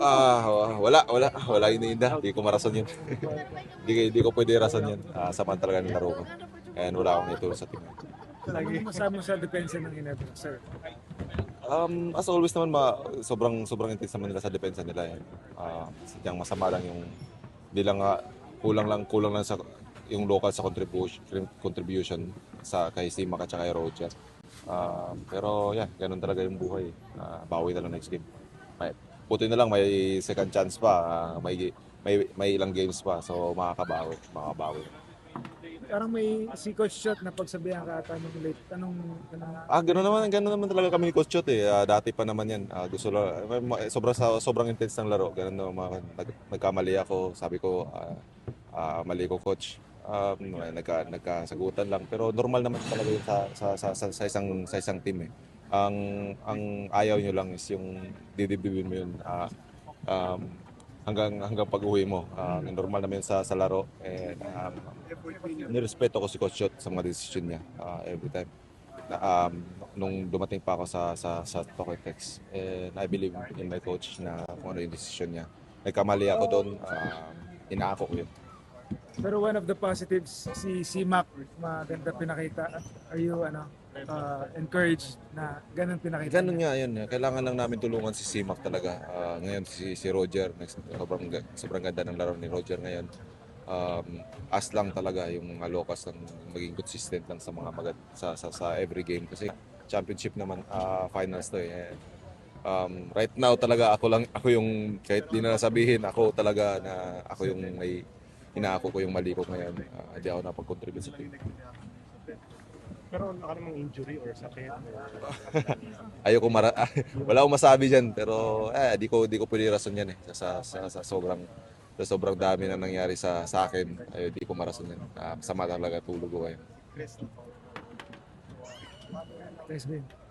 Wala iniinda. Hindi ko marason yun. Hindi ko pwede rason yun. Sama talaga ng laro ko. And wala akong ituro sa team. Anong masama sa depensa ng Ginebra, sir? As always naman, sobrang intense naman nila sa depensa nila. Sadyang masama lang yung, di lang nga, kulang lang sa yung local sa contribution sa kay Simak at saka kay Roger. Pero yeah, ganun talaga yung buhay. Bawi na lang next game. Buti na lang may second chance pa, may ilang games pa, so makakabawi. Parang may si Coach Shot na pagsabihan ka ata nung late. Anong Ganun naman talaga kami ni Coach Chot eh. Dati pa naman yan. Gusto lang, sobrang intense ng laro. Ganun naman, nagkamali ako. Sabi ko, mali ko coach. Nagkasagutan lang. Pero normal naman talaga yun sa isang team eh. Ang ayaw nyo lang is yung didibdibin mo yun. Hanggang pag-uwi mo. Normal naman yun sa laro. And nirespeto ko si Coach Chot sa mga decision niya every time na, nung dumating pa ako sa Tokotex, and I believe in my coach na kung ano yung decision niya. Nagkamali ako doon, inaako ko yun. Pero one of the positives, si Simak, maganda pinakita. Are you encouraged na ganun pinakita Ganun niya? nga yun. Kailangan lang namin tulungan si Simak talaga. Ngayon si Roger, sobrang ganda ng laro ni Roger ngayon. As lang talaga yung mga Locals lang maging consistent lang sa mga sa every game kasi championship naman, finals to eh. Right now talaga ako yung kahit di na sabihin ako talaga na ako yung may inaako ko yung mali ko ngayon. Hindi ako napag-contribute sa team. Pero wala ka namang injury or sakit. Ayoko wala akong masabi diyan pero di ko pwede rason yan eh sa sobrang dami na nangyari sa akin. Di ko marason yan. Sama talaga tulog ko ngayon. Thanks, Ben.